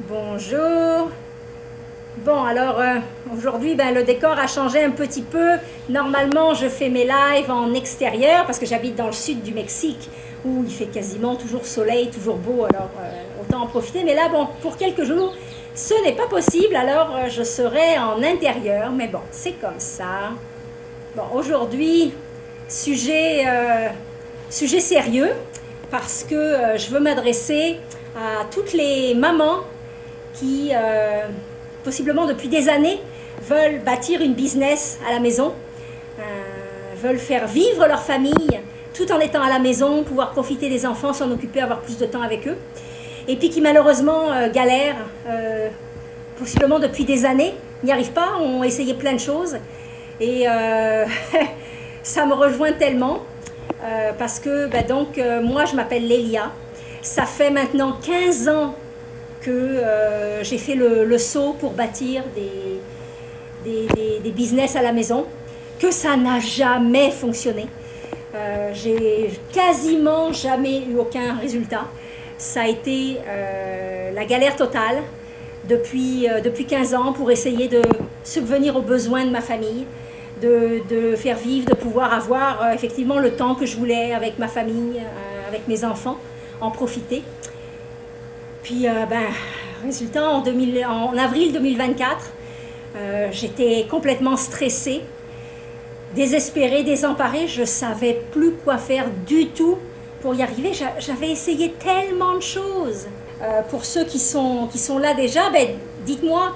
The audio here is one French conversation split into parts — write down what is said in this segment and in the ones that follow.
Bonjour. Bon, alors aujourd'hui, le décor a changé un petit peu. Normalement, je fais mes lives en extérieur parce que j'habite dans le sud du Mexique où il fait quasiment toujours soleil, toujours beau, alors autant en profiter. Mais là, bon, pour quelques jours, ce n'est pas possible, alors je serai en intérieur. Mais bon, c'est comme ça. Bon, aujourd'hui, sujet sérieux parce que je veux m'adresser à toutes les mamans qui, possiblement depuis des années, veulent bâtir une business à la maison, veulent faire vivre leur famille tout en étant à la maison, pouvoir profiter des enfants, s'en occuper, avoir plus de temps avec eux. Et puis qui malheureusement galèrent, possiblement depuis des années, n'y arrivent pas, ont essayé plein de choses. Et ça me rejoint tellement, parce que moi je m'appelle Lélia. Ça fait maintenant 15 ans que j'ai fait le saut pour bâtir des business à la maison, que ça n'a jamais fonctionné. J'ai quasiment jamais eu aucun résultat. Ça a été la galère totale depuis 15 ans pour essayer de subvenir aux besoins de ma famille, de faire vivre, de pouvoir avoir effectivement le temps que je voulais avec ma famille, avec mes enfants, en profiter. Puis, résultat, en avril 2024, j'étais complètement stressée, désespérée, désemparée. Je ne savais plus quoi faire du tout pour y arriver. J'avais essayé tellement de choses. Pour ceux qui sont là déjà, dites-moi,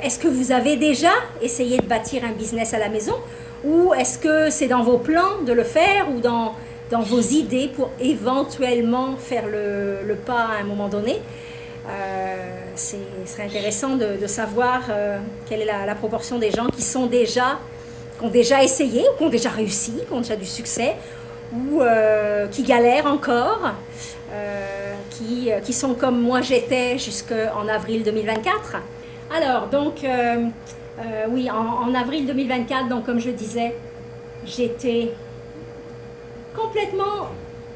est-ce que vous avez déjà essayé de bâtir un business à la maison? Ou est-ce que c'est dans vos plans de le faire ou dans vos idées pour éventuellement faire le pas à un moment donné? Ce serait intéressant de savoir quelle est la proportion des gens qui ont déjà essayé, ou qui ont déjà réussi, qui ont déjà du succès, ou qui galèrent encore, qui sont comme moi j'étais jusqu'en avril 2024. Alors, donc, oui, en avril 2024, donc, comme je disais, j'étais complètement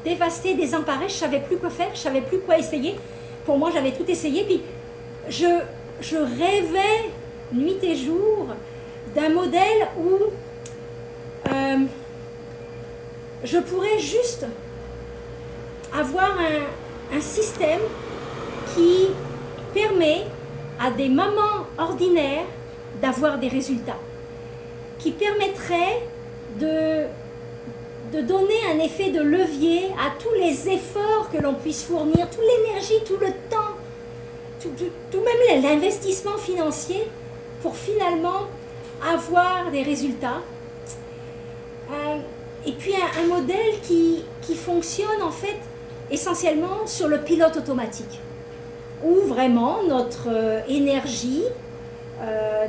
dévastée, désemparée, je ne savais plus quoi faire, je ne savais plus quoi essayer. Pour moi, j'avais tout essayé, puis je rêvais nuit et jour d'un modèle où je pourrais juste avoir un système qui permet à des mamans ordinaires d'avoir des résultats, qui permettrait de donner un effet de levier à tous les efforts que l'on puisse fournir, toute l'énergie, tout le temps, tout même l'investissement financier pour finalement avoir des résultats. Et puis un modèle qui fonctionne en fait essentiellement sur le pilote automatique, où vraiment notre énergie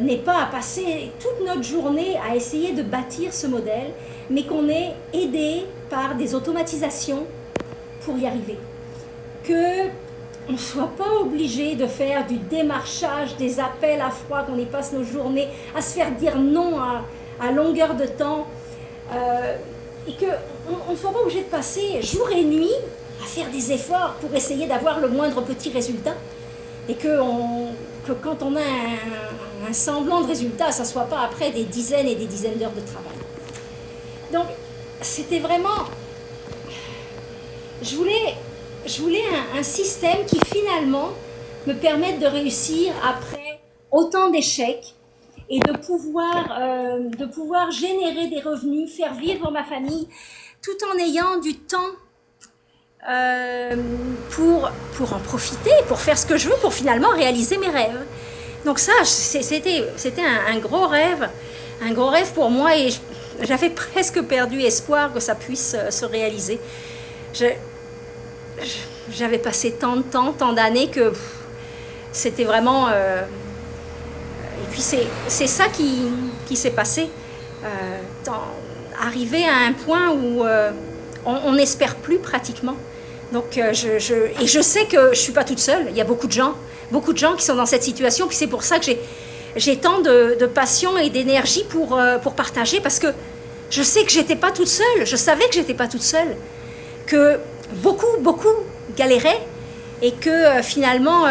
n'est pas à passer toute notre journée à essayer de bâtir ce modèle, mais qu'on est aidé par des automatisations pour y arriver. Qu'on ne soit pas obligé de faire du démarchage, des appels à froid, qu'on y passe nos journées à se faire dire non à longueur de temps, et qu'on ne soit pas obligé de passer jour et nuit à faire des efforts pour essayer d'avoir le moindre petit résultat, et que quand on a un semblant de résultat, ça ne soit pas après des dizaines et des dizaines d'heures de travail. Donc, c'était vraiment... Je voulais un système qui finalement me permette de réussir après autant d'échecs et de pouvoir générer des revenus, faire vivre ma famille, tout en ayant du temps pour en profiter, pour faire ce que je veux, pour finalement réaliser mes rêves. Donc ça, c'était un gros rêve pour moi, et j'avais presque perdu espoir que ça puisse se réaliser. J'avais passé tant de temps, tant d'années que c'était vraiment... et puis c'est ça qui s'est passé. Arrivé à un point où on n'espère plus pratiquement. Donc, je sais que je ne suis pas toute seule. Il y a beaucoup de gens qui sont dans cette situation. Puis c'est pour ça que j'ai tant de passion et d'énergie pour partager, parce que je sais que j'étais pas toute seule. Je savais que j'étais pas toute seule. Que beaucoup galéraient, et que finalement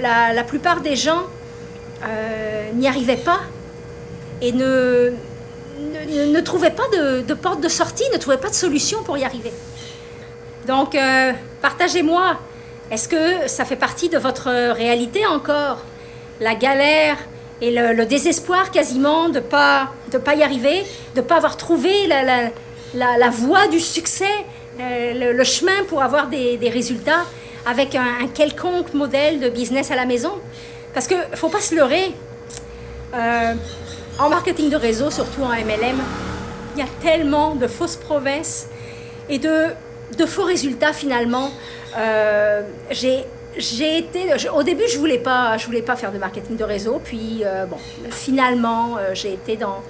la plupart des gens n'y arrivaient pas et ne trouvaient pas de porte de sortie, ne trouvaient pas de solution pour y arriver. Donc, partagez-moi, est-ce que ça fait partie de votre réalité encore? La galère et le désespoir quasiment de pas y arriver, de ne pas avoir trouvé la voie du succès, le chemin pour avoir des résultats avec un quelconque modèle de business à la maison. Parce qu'il ne faut pas se leurrer, en marketing de réseau, surtout en MLM, il y a tellement de fausses promesses et de faux résultats finalement. Au début, je voulais pas faire de marketing de réseau, puis finalement, j'ai été dans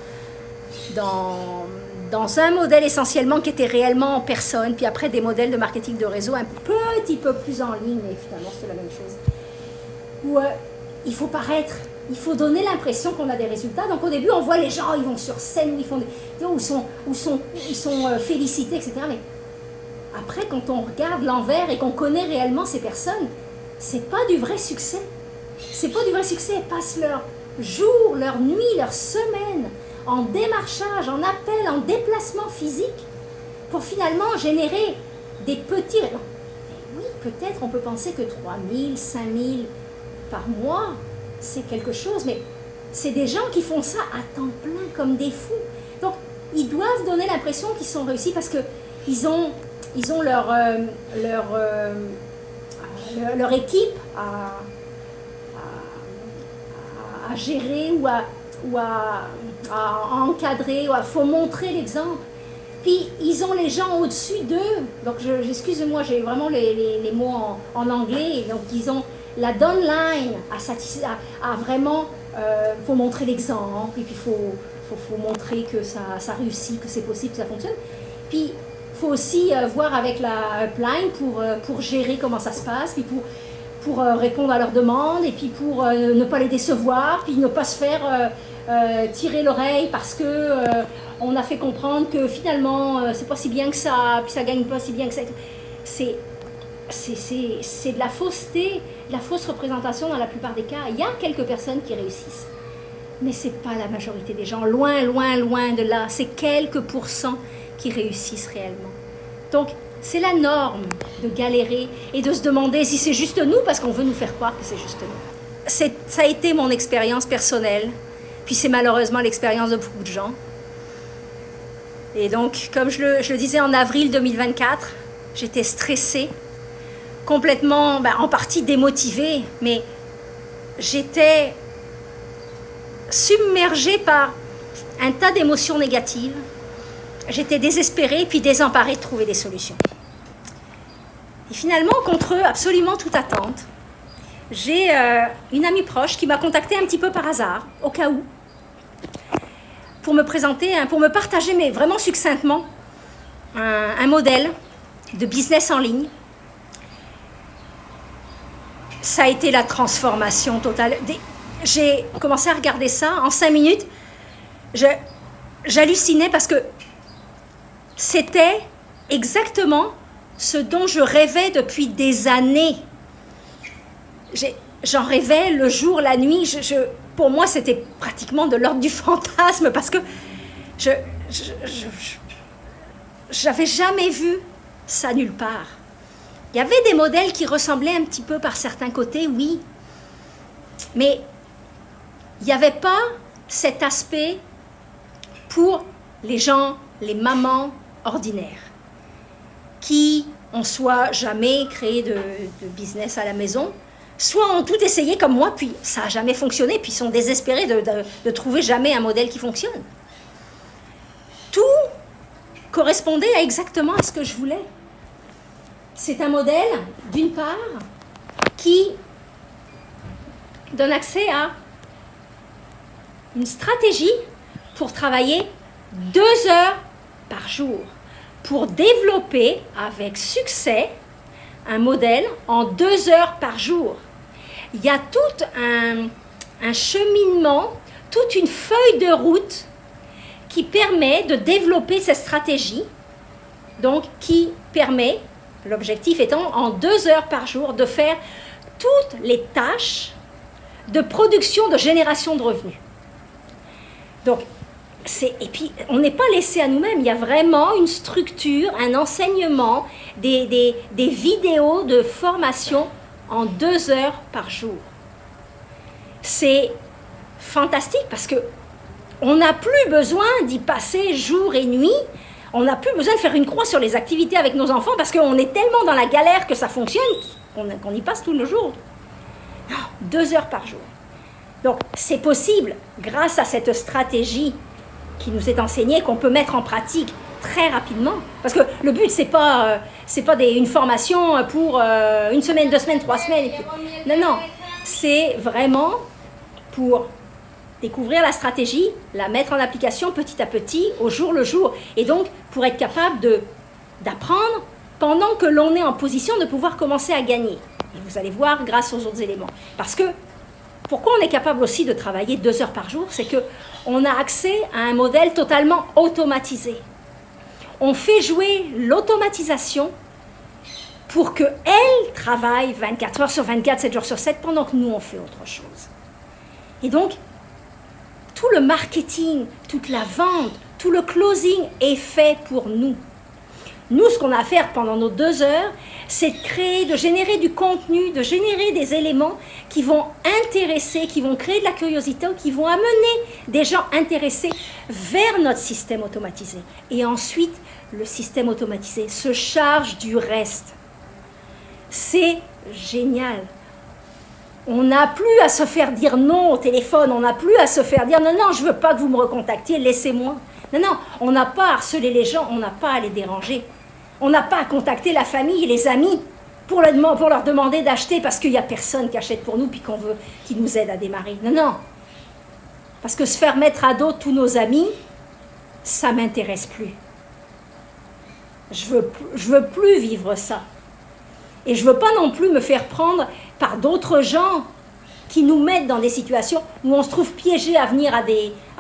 un modèle essentiellement qui était réellement en personne, puis après des modèles de marketing de réseau un petit peu plus en ligne, mais finalement c'est la même chose. Où il faut paraître, il faut donner l'impression qu'on a des résultats. Donc au début, on voit les gens, ils vont sur scène, où ils sont félicités, etc. Mais après, quand on regarde l'envers et qu'on connaît réellement ces personnes, c'est pas du vrai succès. C'est pas du vrai succès. Elles passent leur jour, leur nuit, leur semaine en démarchage, en appel, en déplacement physique pour finalement générer des petits... Et oui, peut-être on peut penser que 3 000, 5 000 par mois, c'est quelque chose, mais c'est des gens qui font ça à temps plein comme des fous. Donc, ils doivent donner l'impression qu'ils sont réussis parce qu'ils ont leur équipe à gérer ou à encadrer, il faut montrer l'exemple. Puis ils ont les gens au-dessus d'eux. Donc excusez-moi, j'ai vraiment les mots en anglais. Et donc ils ont la downline à vraiment, faut montrer l'exemple. Et puis faut montrer que ça réussit, que c'est possible, que ça fonctionne. Puis il faut aussi voir avec la upline pour gérer comment ça se passe, puis pour répondre à leurs demandes, et puis pour ne pas les décevoir, puis ne pas se faire tirer l'oreille parce que on a fait comprendre que finalement c'est pas si bien que ça, puis ça gagne pas si bien que ça. C'est de la fausseté, de la fausse représentation dans la plupart des cas. Il y a quelques personnes qui réussissent, mais c'est pas la majorité des gens, loin, loin, loin de là. C'est quelques pourcents qui réussissent réellement. Donc, c'est la norme de galérer et de se demander si c'est juste nous, parce qu'on veut nous faire croire que c'est juste nous. Ça a été mon expérience personnelle, puis c'est malheureusement l'expérience de beaucoup de gens. Et donc, comme je le disais en avril 2024, j'étais stressée, complètement, en partie démotivée, mais j'étais submergée par un tas d'émotions négatives. J'étais désespérée puis désemparée de trouver des solutions. Et finalement, contre absolument toute attente, j'ai une amie proche qui m'a contactée un petit peu par hasard, au cas où, pour me présenter, pour me partager, mais vraiment succinctement, un modèle de business en ligne. Ça a été la transformation totale. J'ai commencé à regarder ça en 5 minutes. J'hallucinais parce que c'était exactement ce dont je rêvais depuis des années. J'en rêvais le jour, la nuit. Pour moi, c'était pratiquement de l'ordre du fantasme parce que j'avais jamais vu ça nulle part. Il y avait des modèles qui ressemblaient un petit peu par certains côtés, oui, mais il n'y avait pas cet aspect pour les gens, les mamans ordinaires, qui ont soit jamais créé de business à la maison, soit ont tout essayé comme moi, puis ça n'a jamais fonctionné, puis sont désespérés de trouver jamais un modèle qui fonctionne. Tout correspondait exactement à ce que je voulais. C'est un modèle, d'une part, qui donne accès à une stratégie pour travailler 2 heures par jour, pour développer avec succès un modèle en 2 heures par jour. Il y a tout un cheminement, toute une feuille de route qui permet de développer cette stratégie, donc qui permet, l'objectif étant en 2 heures par jour, de faire toutes les tâches de production, de génération de revenus. Donc, et puis, on n'est pas laissé à nous-mêmes. Il y a vraiment une structure, un enseignement, des vidéos de formation en 2 heures par jour. C'est fantastique parce que on n'a plus besoin d'y passer jour et nuit. On n'a plus besoin de faire une croix sur les activités avec nos enfants parce qu'on est tellement dans la galère que ça fonctionne qu'on y passe tous nos jours. Non, 2 heures par jour. Donc, c'est possible grâce à cette stratégie qui nous est enseignée, qu'on peut mettre en pratique très rapidement. Parce que le but, c'est pas une formation pour 1 semaine, 2 semaines, 3 semaines. Non, non. C'est vraiment pour découvrir la stratégie, la mettre en application petit à petit, au jour le jour. Et donc, pour être capable d'apprendre pendant que l'on est en position de pouvoir commencer à gagner. Et vous allez voir grâce aux autres éléments. Parce que, pourquoi on est capable aussi de travailler 2 heures par jour, c'est qu'on a accès à un modèle totalement automatisé. On fait jouer l'automatisation pour qu'elle travaille 24 heures sur 24, 7 jours sur 7, pendant que nous, on fait autre chose. Et donc, tout le marketing, toute la vente, tout le closing est fait pour nous. Nous, ce qu'on a à faire pendant nos 2 heures, c'est de créer, de générer du contenu, de générer des éléments qui vont intéresser, qui vont créer de la curiosité, qui vont amener des gens intéressés vers notre système automatisé. Et ensuite, le système automatisé se charge du reste. C'est génial. On n'a plus à se faire dire non au téléphone, on n'a plus à se faire dire non, non, je ne veux pas que vous me recontactiez, laissez-moi. Non, non, on n'a pas à harceler les gens, on n'a pas à les déranger. On n'a pas à contacter la famille et les amis pour leur demander d'acheter parce qu'il n'y a personne qui achète pour nous puis qu'on veut qu'ils nous aident à démarrer. Non, non. Parce que se faire mettre à dos tous nos amis, ça ne m'intéresse plus. Je veux plus vivre ça. Et je ne veux pas non plus me faire prendre par d'autres gens qui nous mettent dans des situations où on se trouve piégé à venir à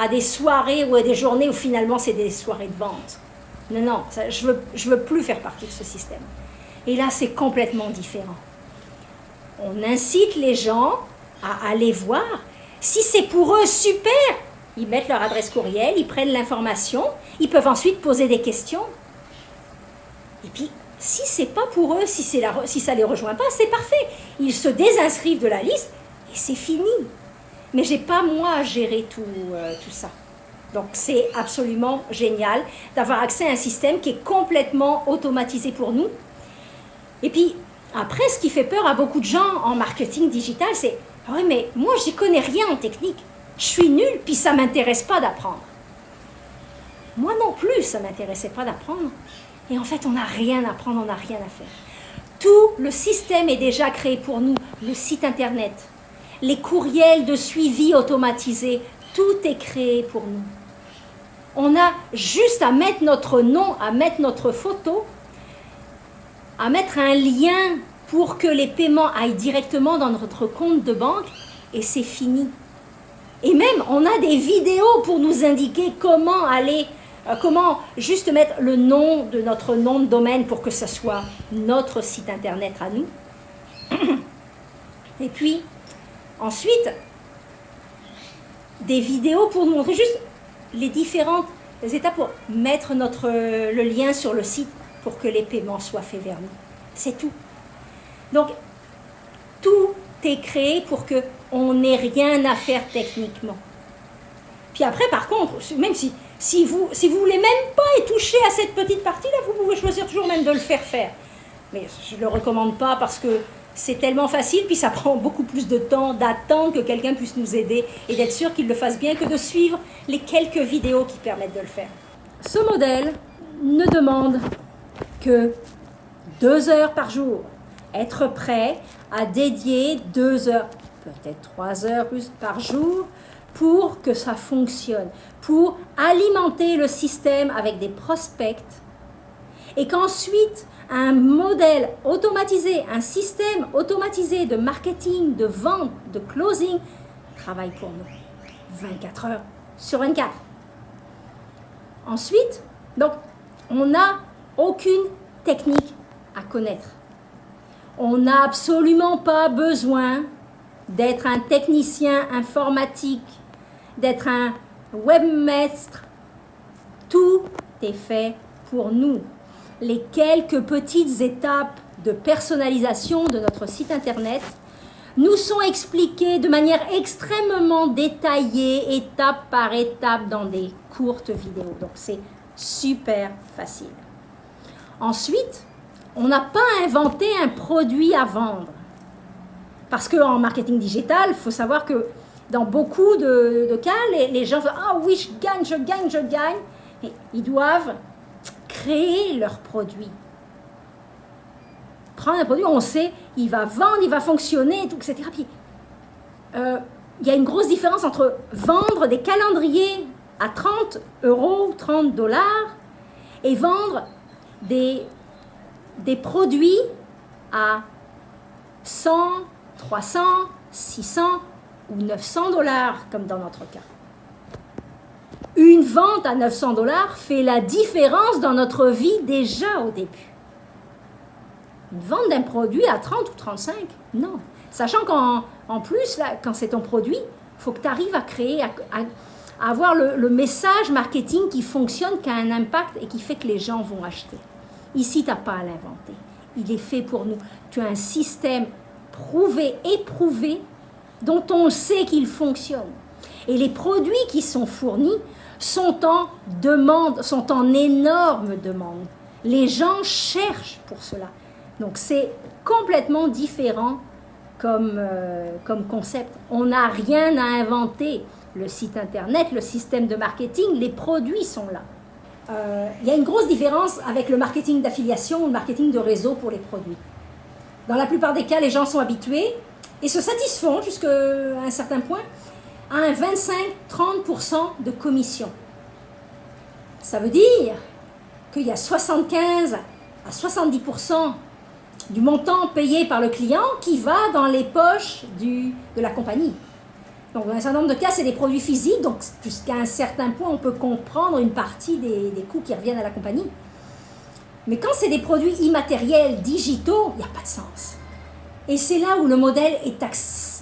des soirées ou à des journées où finalement c'est des soirées de vente. Non, non, ça, je veux plus faire partie de ce système. Et là, c'est complètement différent. On incite les gens à aller voir. Si c'est pour eux, super. Ils mettent leur adresse courriel, ils prennent l'information, ils peuvent ensuite poser des questions. Et puis, si c'est pas pour eux, si ça les rejoint pas, c'est parfait. Ils se désinscrivent de la liste et c'est fini. Mais j'ai pas moi à gérer tout ça. Donc c'est absolument génial d'avoir accès à un système qui est complètement automatisé pour nous. Et puis après, ce qui fait peur à beaucoup de gens en marketing digital, c'est « Ah oui, mais moi, j'y connais rien en technique. Je suis nulle, puis ça m'intéresse pas d'apprendre. » Moi non plus, ça m'intéressait pas d'apprendre. Et en fait, on n'a rien à apprendre, on n'a rien à faire. Tout le système est déjà créé pour nous. Le site internet, les courriels de suivi automatisés, tout est créé pour nous. On a juste à mettre notre nom, à mettre notre photo, à mettre un lien pour que les paiements aillent directement dans notre compte de banque et c'est fini. Et même, on a des vidéos pour nous indiquer comment juste mettre le nom de notre nom de domaine pour que ce soit notre site internet à nous. Et puis, ensuite, des vidéos pour nous montrer juste les différentes étapes pour mettre le lien sur le site pour que les paiements soient faits vers nous. C'est tout. Donc, tout est créé pour qu'on n'ait rien à faire techniquement. Puis après, par contre, même si vous voulez même pas y toucher à cette petite partie-là, vous pouvez choisir toujours même de le faire. Mais je ne le recommande pas parce que c'est tellement facile, puis ça prend beaucoup plus de temps d'attendre que quelqu'un puisse nous aider et d'être sûr qu'il le fasse bien que de suivre les quelques vidéos qui permettent de le faire. Ce modèle ne demande que 2 heures par jour. Être prêt à dédier 2 heures, peut-être 3 heures plus par jour pour que ça fonctionne, pour alimenter le système avec des prospects et qu'ensuite un modèle automatisé, un système automatisé de marketing, de vente, de closing travaille pour nous 24 heures sur 24. Ensuite, donc, on n'a aucune technique à connaître. On n'a absolument pas besoin d'être un technicien informatique, d'être un webmaître. Tout est fait pour nous. Les quelques petites étapes de personnalisation de notre site internet nous sont expliquées de manière extrêmement détaillée, étape par étape, dans des courtes vidéos. Donc c'est super facile. Ensuite, on n'a pas inventé un produit à vendre. Parce qu'en marketing digital, il faut savoir que dans beaucoup de cas, les gens disent « Ah oui, je gagne, je gagne, je gagne ». Et ils doivent créer leur produit. Prendre un produit, on sait, il va vendre, il va fonctionner, tout, etc. Puis, il y a une grosse différence entre vendre des calendriers à 30 €, 30 $ et vendre des produits à 100, 300, 600 ou 900 $, comme dans notre cas. Une vente à 900 $ fait la différence dans notre vie déjà au début. Une vente d'un produit à 30 ou 35, non. Sachant qu'en plus, là, quand c'est ton produit, il faut que tu arrives à créer, à avoir le message marketing qui fonctionne, qui a un impact et qui fait que les gens vont acheter. Ici, tu n'as pas à l'inventer. Il est fait pour nous. Tu as un système prouvé, éprouvé, dont on sait qu'il fonctionne. Et les produits qui sont fournis sont en demande, sont en énorme demande. Les gens cherchent pour cela. Donc c'est complètement différent comme concept. On n'a rien à inventer. Le site internet, le système de marketing, les produits sont là. Il y a une grosse différence avec le marketing d'affiliation ou le marketing de réseau pour les produits. Dans la plupart des cas, les gens sont habitués et se satisfont jusqu'à un certain point à un 25-30% de commission. Ça veut dire qu'il y a 75 à 70% du montant payé par le client qui va dans les poches de la compagnie. Donc, dans un certain nombre de cas, c'est des produits physiques, donc jusqu'à un certain point, on peut comprendre une partie des coûts qui reviennent à la compagnie. Mais quand c'est des produits immatériels, digitaux, il n'y a pas de sens. Et c'est là où le modèle est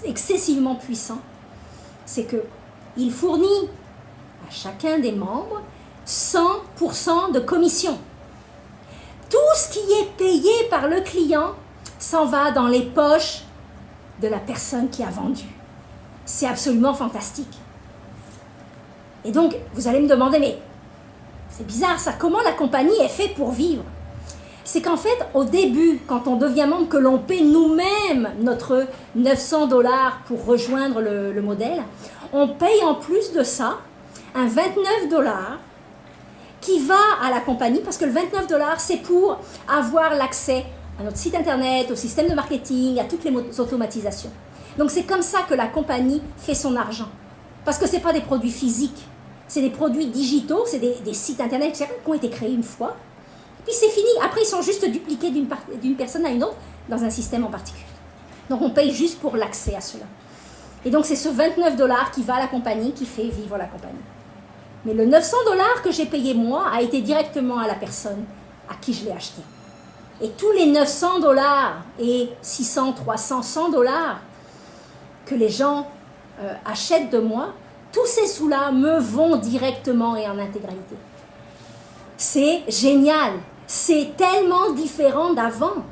excessivement puissant. C'est qu'il fournit à chacun des membres 100% de commission. Tout ce qui est payé par le client s'en va dans les poches de la personne qui a vendu. C'est absolument fantastique. Et donc, vous allez me demander, mais c'est bizarre ça, comment la compagnie est faite pour vivre? C'est qu'en fait, au début, quand on devient membre, que l'on paie nous-mêmes notre 900 $ pour rejoindre le modèle, on paye en plus de ça un 29 $ qui va à la compagnie, parce que le 29 $, c'est pour avoir l'accès à notre site internet, au système de marketing, à toutes les automatisations. Donc c'est comme ça que la compagnie fait son argent. Parce que ce n'est pas des produits physiques, c'est des produits digitaux, c'est des sites internet qui ont été créés une fois. Et puis c'est fini. Après, ils sont juste dupliqués d'une personne à une autre dans un système en particulier. Donc on paye juste pour l'accès à cela. Et donc c'est ce 29 $ qui va à la compagnie, qui fait vivre la compagnie. Mais le 900 $ que j'ai payé moi a été directement à la personne à qui je l'ai acheté. Et tous les 900 $ et 600, 300, 100 $ que les gens achètent de moi, tous ces sous-là me vont directement et en intégralité. C'est génial, c'est tellement différent d'avant.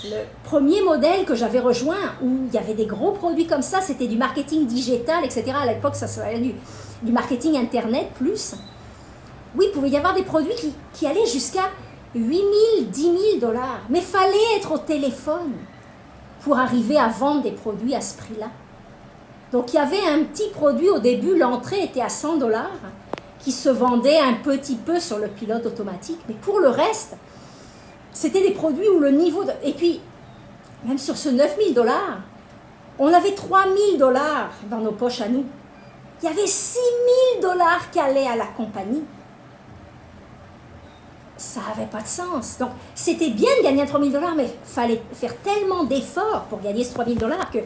Le premier modèle que j'avais rejoint, où il y avait des gros produits comme ça, c'était du marketing digital, etc. À l'époque, ça serait du marketing internet plus. Oui, il pouvait y avoir des produits qui allaient jusqu'à 8 000, 10 000 $. Mais il fallait être au téléphone pour arriver à vendre des produits à ce prix-là. Donc, il y avait un petit produit au début, l'entrée était à 100 $, qui se vendait un petit peu sur le pilote automatique. Mais pour le reste, c'était des produits où le niveau de... Et puis, même sur ce 9 000 $, on avait 3 000 $ dans nos poches à nous. Il y avait 6 000 $ qui allaient à la compagnie. Ça n'avait pas de sens. Donc, c'était bien de gagner 3 000 $, mais il fallait faire tellement d'efforts pour gagner ce 3 000 $ que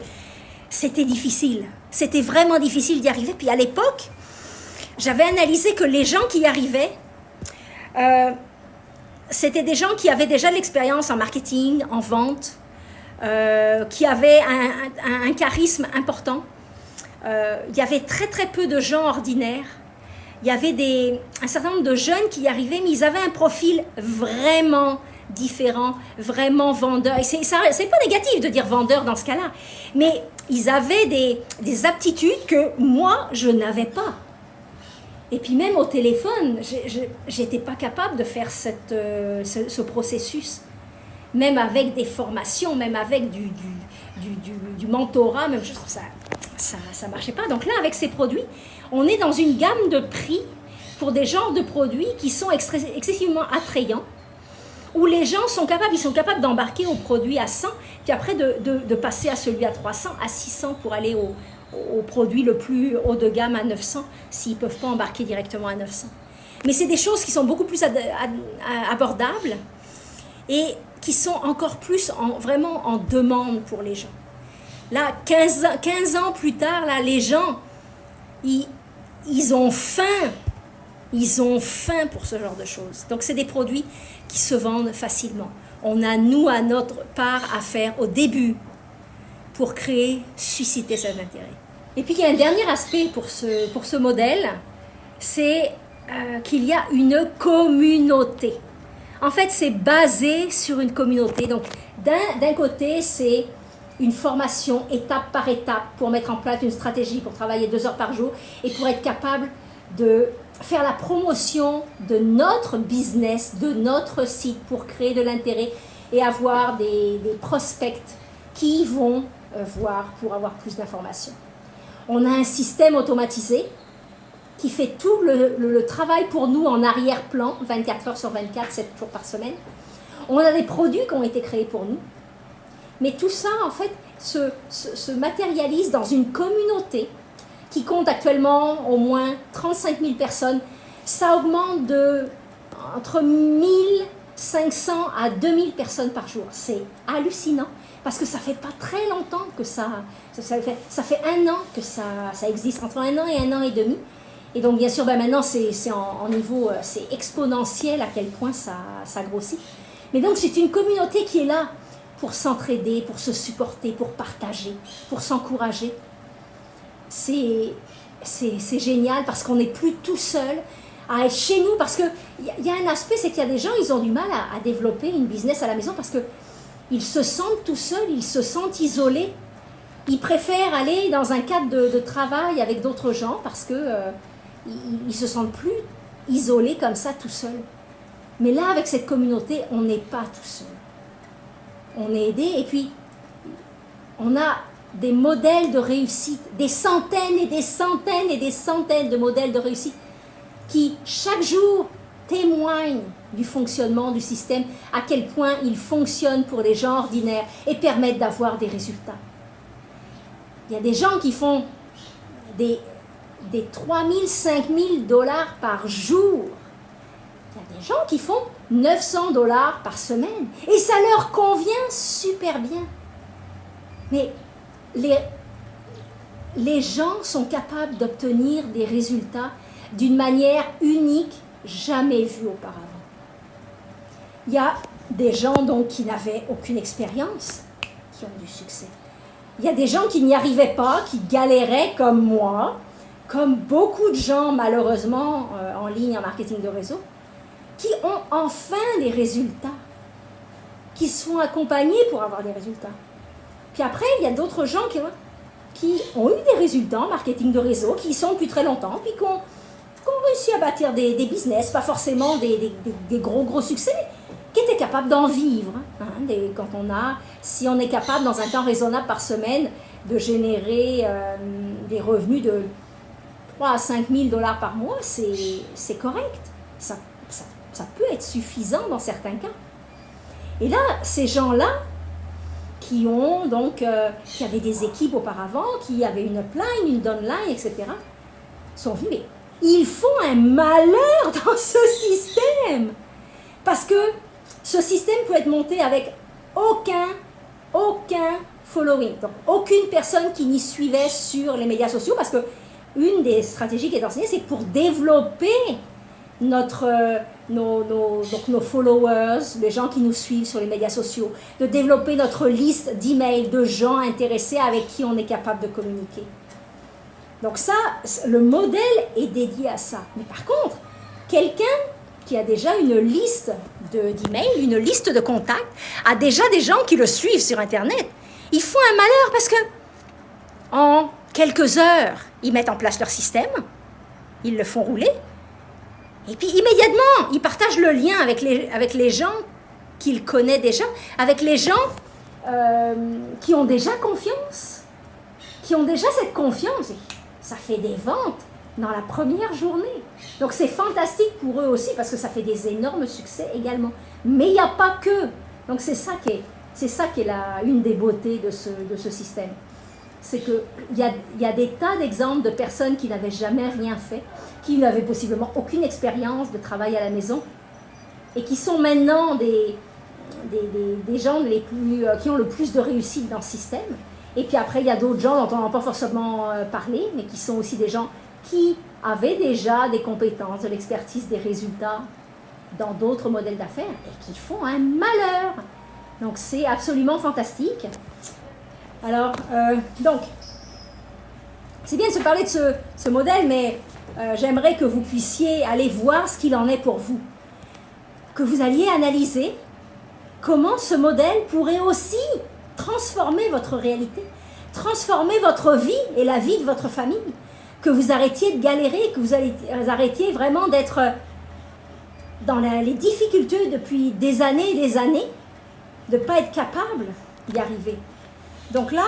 c'était difficile. C'était vraiment difficile d'y arriver. Puis à l'époque, j'avais analysé que les gens qui y arrivaient c'était des gens qui avaient déjà de l'expérience en marketing, en vente, qui avaient un charisme important. Il y avait très très peu de gens ordinaires. Il y avait un certain nombre de jeunes qui y arrivaient, mais ils avaient un profil vraiment différent, vraiment vendeur. Et c'est pas négatif de dire vendeur dans ce cas-là, mais ils avaient des aptitudes que moi, je n'avais pas. Et puis même au téléphone, j'étais pas capable de faire ce processus. Même avec des formations, même avec du mentorat, même je trouve ça marchait pas. Donc là, avec ces produits, on est dans une gamme de prix pour des genres de produits qui sont excessivement attrayants, où les gens sont capables d'embarquer au produit à 100, puis après de passer à celui à 300, à 600 pour aller au produit le plus haut de gamme à 900, s'ils ne peuvent pas embarquer directement à 900. Mais c'est des choses qui sont beaucoup plus abordables et qui sont encore plus vraiment en demande pour les gens. Là, 15 ans plus tard, là, les gens, ils ont faim. Ils ont faim pour ce genre de choses. Donc, c'est des produits qui se vendent facilement. On a, nous, à notre part à faire au début pour susciter cet intérêt. Et puis, il y a un dernier aspect pour ce modèle, c'est qu'il y a une communauté. En fait, c'est basé sur une communauté. Donc, d'un côté, c'est une formation étape par étape pour mettre en place une stratégie, pour travailler 2 heures par jour et pour être capable de faire la promotion de notre business, de notre site pour créer de l'intérêt et avoir des prospects qui vont voir pour avoir plus d'informations. On a un système automatisé qui fait tout le travail pour nous en arrière-plan, 24 heures sur 24, 7 jours par semaine. On a des produits qui ont été créés pour nous. Mais tout ça, en fait, se matérialise dans une communauté qui compte actuellement au moins 35 000 personnes. Ça augmente entre 1500 à 2000 personnes par jour. C'est hallucinant parce que ça fait pas très longtemps que ça fait 1 an que ça existe, entre 1 an et 1 an et demi. Et donc, bien sûr, maintenant, c'est en niveau, c'est exponentiel à quel point ça grossit. Mais donc, c'est une communauté qui est là pour s'entraider, pour se supporter, pour partager, pour s'encourager. C'est génial parce qu'on n'est plus tout seul à être chez nous. Parce qu'il y a un aspect, c'est qu'il y a des gens, ils ont du mal à développer une business à la maison parce qu'ils se sentent tout seuls, ils se sentent isolés. Ils préfèrent aller dans un cadre de travail avec d'autres gens parce que ils se sentent plus isolés comme ça tout seuls. Mais là, avec cette communauté, on n'est pas tout seul. On est aidé et puis on a des modèles de réussite, des centaines et des centaines et des centaines de modèles de réussite qui, chaque jour, témoignent du fonctionnement du système, à quel point il fonctionne pour les gens ordinaires et permettent d'avoir des résultats. Il y a des gens qui font des 3 000, 5 000 $ par jour. Il y a des gens qui font 900 $ par semaine. Et ça leur convient super bien. Mais les gens sont capables d'obtenir des résultats d'une manière unique, jamais vue auparavant. Il y a des gens donc qui n'avaient aucune expérience, qui ont du succès. Il y a des gens qui n'y arrivaient pas, qui galéraient comme moi, comme beaucoup de gens malheureusement en ligne, en marketing de réseau, qui ont enfin des résultats, qui se font accompagner pour avoir des résultats. Puis après, il y a d'autres gens qui ont eu des résultats en marketing de réseau, qui y sont depuis très longtemps, puis qui ont réussi à bâtir des business, pas forcément des gros succès, mais qui étaient capables d'en vivre. Si on est capable, dans un temps raisonnable par semaine, de générer des revenus de 3 à 5 000 $ par mois, c'est correct. Ça peut être suffisant dans certains cas. Et là, ces gens-là, qui avaient des équipes auparavant, qui avaient une upline, une downline, etc., sont venus, mais ils font un malheur dans ce système. Parce que ce système peut être monté avec aucun following. Donc, aucune personne qui n'y suivait sur les médias sociaux, parce que une des stratégies qui est enseignée, c'est pour développer donc nos followers, les gens qui nous suivent sur les médias sociaux, de développer notre liste d'emails de gens intéressés avec qui on est capable de communiquer. Donc ça, le modèle est dédié à ça. Mais par contre, quelqu'un qui a déjà une liste d'emails, une liste de contacts, a déjà des gens qui le suivent sur Internet. Ils font un malheur parce que en quelques heures, ils mettent en place leur système, ils le font rouler, et puis immédiatement, ils partagent le lien avec les gens qu'ils connaissent déjà, avec les gens qui ont déjà confiance, qui ont déjà cette confiance. Et ça fait des ventes dans la première journée. Donc c'est fantastique pour eux aussi parce que ça fait des énormes succès également. Mais il n'y a pas que. Donc c'est ça qui est une des beautés de ce système. C'est qu'il y a des tas d'exemples de personnes qui n'avaient jamais rien fait, qui n'avaient possiblement aucune expérience de travail à la maison et qui sont maintenant des gens qui ont le plus de réussite dans ce système. Et puis après, il y a d'autres gens dont on n'a pas forcément parlé, mais qui sont aussi des gens qui avaient déjà des compétences, de l'expertise, des résultats dans d'autres modèles d'affaires et qui font un malheur. Donc c'est absolument fantastique. Alors, donc, c'est bien de se parler de ce modèle, mais j'aimerais que vous puissiez aller voir ce qu'il en est pour vous. Que vous alliez analyser comment ce modèle pourrait aussi transformer votre réalité, transformer votre vie et la vie de votre famille. Que vous arrêtiez de galérer, que vous arrêtiez vraiment d'être dans les difficultés depuis des années et des années, de ne pas être capable d'y arriver. Donc là,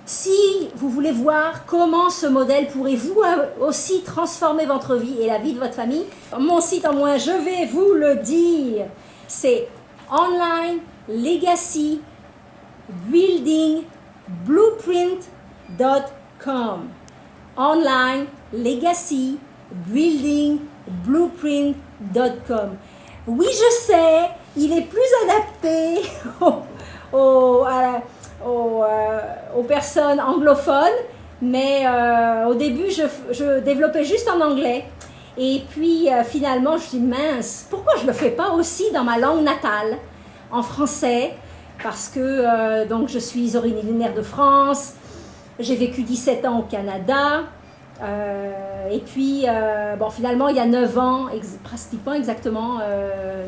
si vous voulez voir comment ce modèle pourrait vous aussi transformer votre vie et la vie de votre famille, mon site en moins, je vais vous le dire, c'est Online Legacy Building Blueprint.com. Online Legacy Building Blueprint.com. Oui, je sais, il est plus adapté aux personnes anglophones, mais au début, je développais juste en anglais. Et puis, finalement, je me suis dit, mince, pourquoi je ne le fais pas aussi dans ma langue natale, en français? Parce que donc, je suis originaire de France, j'ai vécu 17 ans au Canada, et puis, bon, finalement, il y a 9 ans, pratiquement exactement,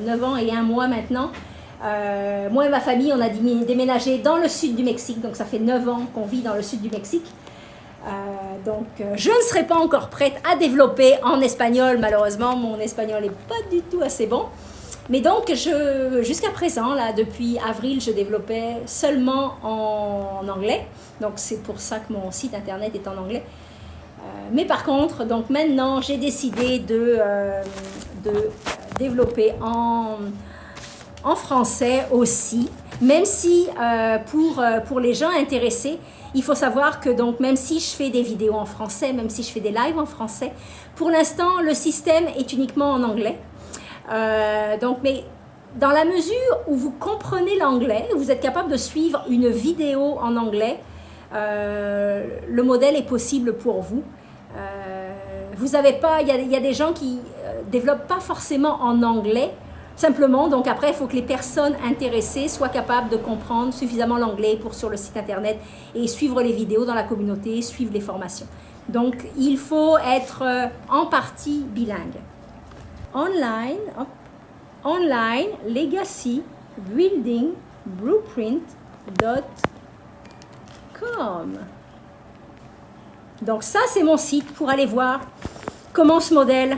9 ans et 1 mois maintenant, moi et ma famille, on a déménagé dans le sud du Mexique, donc ça fait 9 ans qu'on vit dans le sud du Mexique. Donc je ne serai pas encore prête à développer en espagnol, malheureusement, mon espagnol n'est pas du tout assez bon. Mais donc, jusqu'à présent, là, depuis avril, je développais seulement en anglais. Donc c'est pour ça que mon site internet est en anglais. Mais par contre, donc maintenant, j'ai décidé de développer en français aussi, même si pour les gens intéressés, il faut savoir que donc même si je fais des vidéos en français, même si je fais des lives en français, pour l'instant le système est uniquement en anglais. Donc, mais dans la mesure où vous comprenez l'anglais, vous êtes capable de suivre une vidéo en anglais, le modèle est possible pour vous. Vous avez pas, il y a des gens qui développent pas forcément en anglais. Simplement, donc après, il faut que les personnes intéressées soient capables de comprendre suffisamment l'anglais pour sur le site internet et suivre les vidéos dans la communauté, suivre les formations. Donc, il faut être en partie bilingue. Online Legacy Building Blueprint.com. Donc ça, c'est mon site pour aller voir comment ce modèle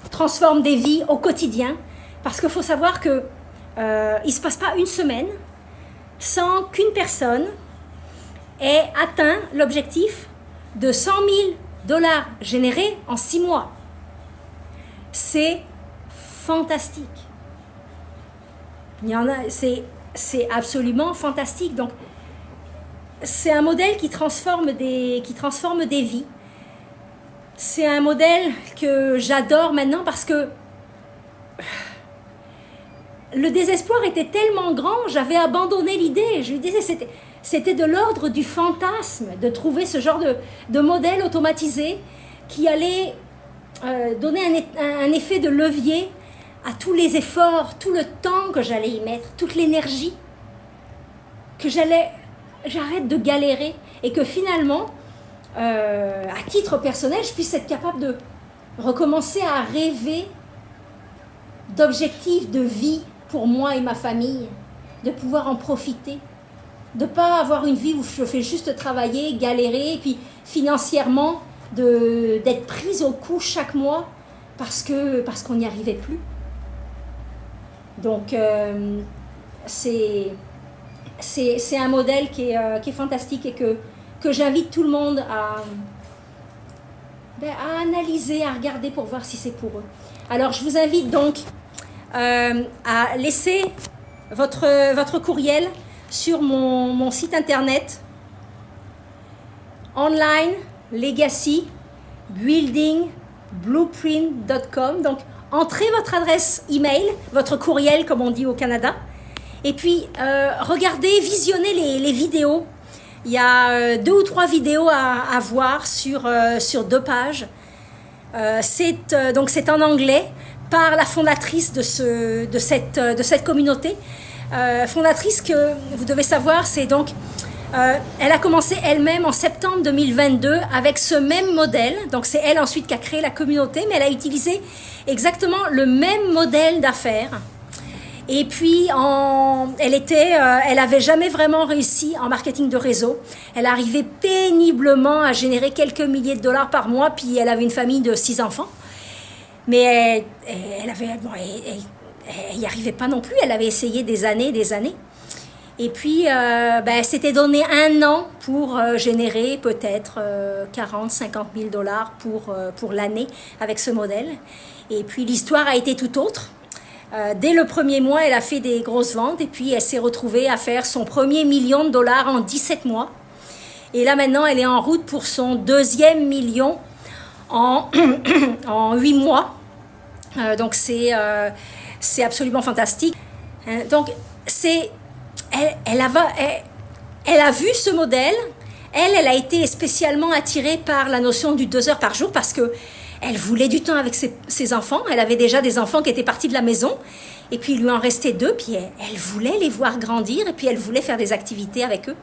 transforme des vies au quotidien. Parce qu'il faut savoir qu'il ne se passe pas une semaine sans qu'une personne ait atteint l'objectif de 100 000 $ générés en 6 mois. C'est fantastique. Il y en a, c'est absolument fantastique. Donc, c'est un modèle qui transforme des vies. C'est un modèle que j'adore maintenant parce que le désespoir était tellement grand, j'avais abandonné l'idée. Je lui disais, c'était de l'ordre du fantasme de trouver ce genre de modèle automatisé qui allait donner un effet de levier à tous les efforts, tout le temps que j'allais y mettre, toute l'énergie, que j'arrête de galérer et que finalement, à titre personnel, je puisse être capable de recommencer à rêver d'objectifs de vie pour moi et ma famille, de pouvoir en profiter, de ne pas avoir une vie où je fais juste travailler, galérer, et puis financièrement, d'être prise au cou chaque mois parce qu'on n'y arrivait plus. Donc, c'est un modèle qui est fantastique et que j'invite tout le monde à analyser, à regarder pour voir si c'est pour eux. Alors, je vous invite donc à laisser votre courriel sur mon site internet online legacy building blueprint.com. Donc, entrez votre adresse email, votre courriel comme on dit au Canada, et puis regardez, visionnez les vidéos. Il y a 2 ou 3 vidéos à voir sur 2 pages. Donc c'est en anglais par la fondatrice de cette communauté. Fondatrice que vous devez savoir, c'est donc elle a commencé elle-même en septembre 2022 avec ce même modèle. Donc c'est elle ensuite qui a créé la communauté, mais elle a utilisé exactement le même modèle d'affaires. Et puis, elle avait jamais vraiment réussi en marketing de réseau. Elle arrivait péniblement à générer quelques milliers de dollars par mois, puis elle avait une famille de 6 enfants. Mais elle n'y arrivait pas non plus. Elle avait essayé des années. Et puis, elle s'était donné 1 an pour générer peut-être 40, 50 000 dollars pour l'année avec ce modèle. Et puis, l'histoire a été tout autre. Dès le premier mois, elle a fait des grosses ventes et puis elle s'est retrouvée à faire son premier $1 million en 17 mois. Et là, maintenant, elle est en route pour son 2e million en 8 mois. Donc, c'est absolument fantastique. Donc, elle a vu ce modèle. Elle a été spécialement attirée par la notion du 2 heures par jour parce que elle voulait du temps avec ses enfants. Elle avait déjà des enfants qui étaient partis de la maison. Et puis, il lui en restait 2. Puis, elle voulait les voir grandir. Et puis, elle voulait faire des activités avec eux.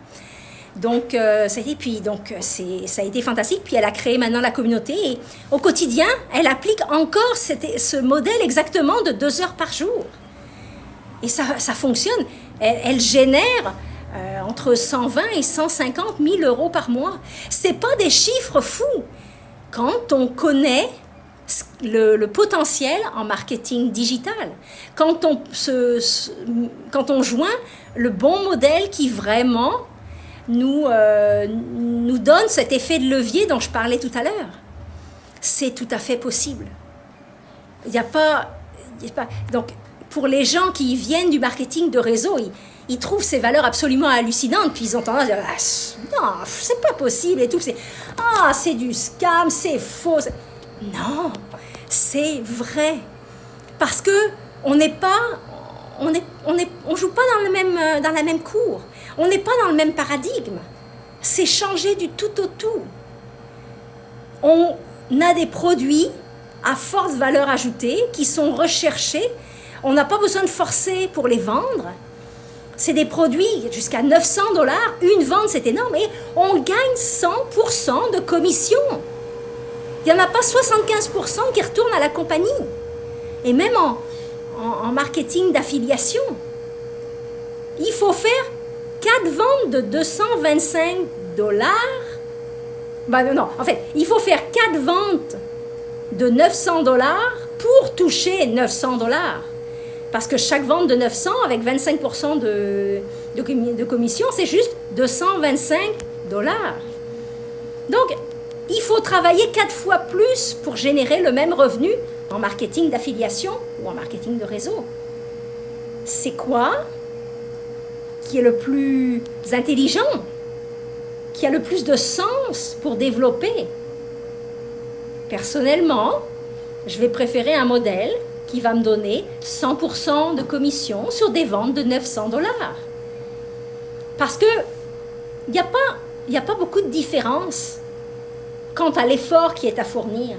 Donc, ça a été fantastique. Puis, elle a créé maintenant la communauté. Et au quotidien, elle applique encore ce modèle exactement de 2 heures par jour. Et ça fonctionne. Elle génère entre 120 et 150 000 euros par mois. Ce n'est pas des chiffres fous. Quand on connaît le potentiel en marketing digital, quand on joint le bon modèle qui vraiment nous donne cet effet de levier dont je parlais tout à l'heure, c'est tout à fait possible. Il n'y a pas... Donc, pour les gens qui viennent du marketing de réseau, ils trouvent ces valeurs absolument hallucinantes, puis ils ont tendance à dire « Non, c'est pas possible » et tout. C'est du scam, c'est faux. Non, c'est vrai. Parce que on joue pas dans la même cour. On n'est pas dans le même paradigme. C'est changer du tout au tout. On a des produits à forte valeur ajoutée qui sont recherchés. On n'a pas besoin de forcer pour les vendre. C'est des produits jusqu'à 900 $. Une vente, c'est énorme. Et on gagne 100% de commission. Il n'y en a pas 75% qui retournent à la compagnie. Et même en marketing d'affiliation, il faut faire 4 ventes de 225 $. Non, en fait, il faut faire 4 ventes de 900 $ pour toucher 900 $. Parce que chaque vente de 900 avec 25% de commission, c'est juste 225 $. Donc, il faut travailler 4 fois plus pour générer le même revenu en marketing d'affiliation ou en marketing de réseau. C'est quoi qui est le plus intelligent, qui a le plus de sens pour développer? Personnellement, je vais préférer un modèle qui va me donner 100% de commission sur des ventes de 900 $. Parce que il n'y a pas beaucoup de différence quant à l'effort qui est à fournir.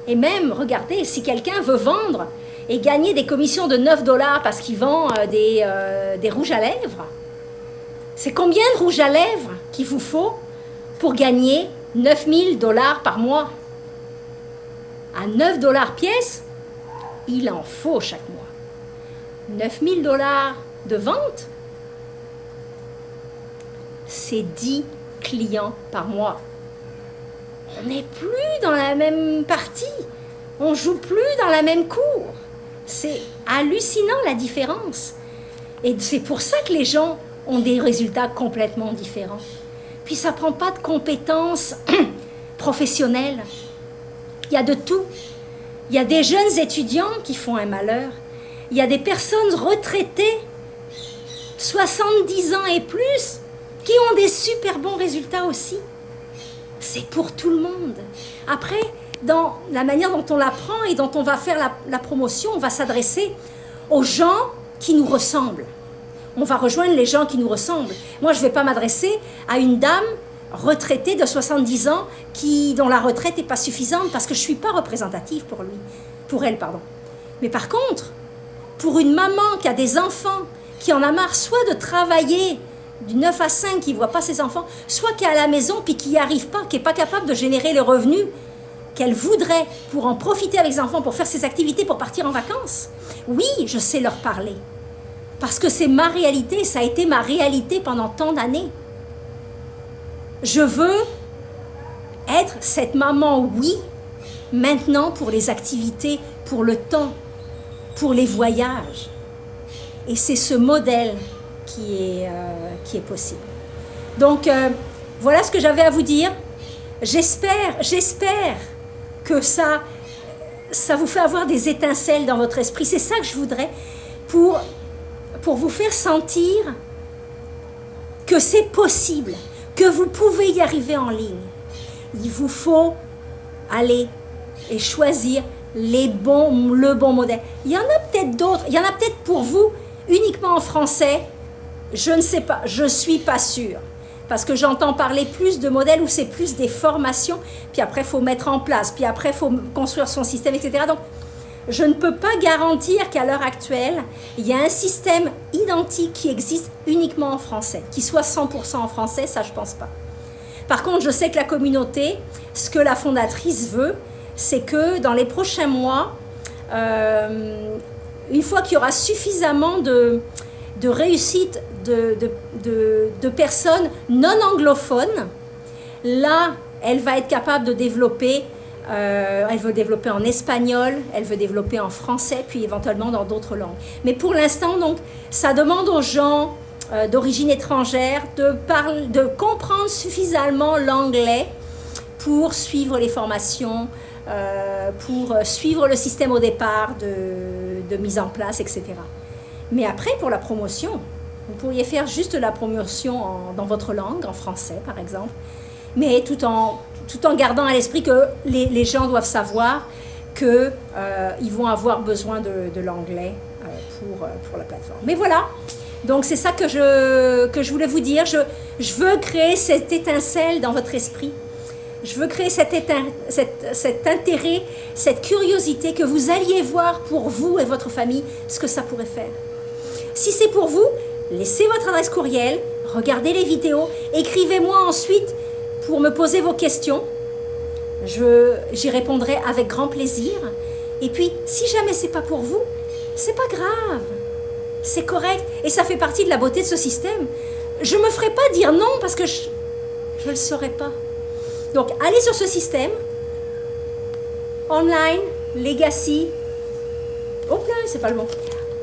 Et même, regardez, si quelqu'un veut vendre et gagner des commissions de 9 $ parce qu'il vend des rouges à lèvres, c'est combien de rouges à lèvres qu'il vous faut pour gagner 9 000 $ par mois? À 9 $ pièce, il en faut chaque mois. 9 000 $ de vente, c'est 10 clients par mois. On n'est plus dans la même partie, on joue plus dans la même cour. C'est hallucinant la différence. Et c'est pour ça que les gens ont des résultats complètement différents. Puis ça ne prend pas de compétences professionnelles. Il y a de tout. Il y a des jeunes étudiants qui font un malheur. Il y a des personnes retraitées, 70 ans et plus, qui ont des super bons résultats aussi. C'est pour tout le monde. Après, dans la manière dont on l'apprend et dont on va faire la promotion, on va s'adresser aux gens qui nous ressemblent. On va rejoindre les gens qui nous ressemblent. Moi, je ne vais pas m'adresser à une dame retraitée de 70 ans dont la retraite n'est pas suffisante parce que je ne suis pas représentative pour elle. Mais par contre, pour une maman qui a des enfants, qui en a marre soit de travailler du 9 à 5, qui ne voit pas ses enfants, soit qui est à la maison puis qui n'y arrive pas, qui n'est pas capable de générer le revenu qu'elle voudrait pour en profiter avec les enfants, pour faire ses activités, pour partir en vacances. Oui, je sais leur parler. Parce que c'est ma réalité, ça a été ma réalité pendant tant d'années. Je veux être cette maman, oui, maintenant pour les activités, pour le temps, pour les voyages. Et c'est ce modèle qui est possible. Donc, voilà ce que j'avais à vous dire. J'espère que ça vous fait avoir des étincelles dans votre esprit. C'est ça que je voudrais pour vous faire sentir que c'est possible, que vous pouvez y arriver en ligne. Il vous faut aller et choisir le bon modèle. Il y en a peut-être d'autres, il y en a peut-être pour vous uniquement en français, je ne sais pas, je ne suis pas sûre. Parce que j'entends parler plus de modèles où c'est plus des formations, puis après il faut mettre en place, puis après il faut construire son système, etc. Donc, je ne peux pas garantir qu'à l'heure actuelle, il y a un système identique qui existe uniquement en français, qui soit 100% en français, ça je ne pense pas. Par contre, je sais que la communauté, ce que la fondatrice veut, c'est que dans les prochains mois, une fois qu'il y aura suffisamment de réussite de personnes non anglophones, là, elle va être capable de développer, elle veut développer en espagnol, elle veut développer en français, puis éventuellement dans d'autres langues. Mais pour l'instant, donc, ça demande aux gens d'origine étrangère de comprendre suffisamment l'anglais pour suivre les formations, pour suivre le système au départ de mise en place, etc. Mais après, pour la promotion, vous pourriez faire juste la promotion dans votre langue, en français par exemple, mais tout en gardant à l'esprit que les gens doivent savoir qu'ils vont avoir besoin de l'anglais pour la plateforme. Mais voilà, donc c'est ça que je voulais vous dire. Je veux créer cette étincelle dans votre esprit. Je veux créer cet intérêt, cette curiosité, que vous alliez voir pour vous et votre famille ce que ça pourrait faire. Si c'est pour vous, laissez votre adresse courriel, regardez les vidéos, écrivez-moi ensuite pour me poser vos questions. J'y répondrai avec grand plaisir. Et puis, si jamais c'est pas pour vous, c'est pas grave. C'est correct. Et ça fait partie de la beauté de ce système. Je me ferai pas dire non parce que je le saurais pas. Donc, allez sur ce système. Online Legacy. Oh là, c'est pas le bon.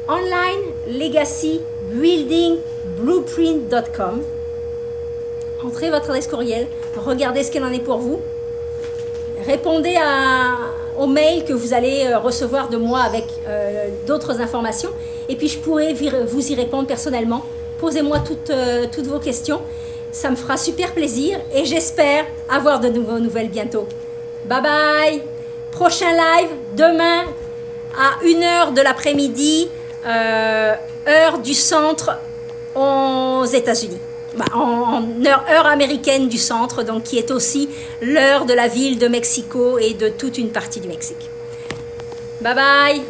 Online Legacy Building Blueprint.com. Entrez votre adresse courriel, regardez ce qu'il en est pour vous. Répondez au mail que vous allez recevoir de moi avec d'autres informations. Et puis je pourrai vous y répondre personnellement. Posez-moi toutes vos questions. Ça me fera super plaisir et j'espère avoir de nouvelles nouvelles bientôt. Bye bye. Prochain live demain à 1h de l'après-midi, heure du centre aux États-Unis. heure américaine du centre, donc qui est aussi l'heure de la ville de Mexico et de toute une partie du Mexique. Bye bye!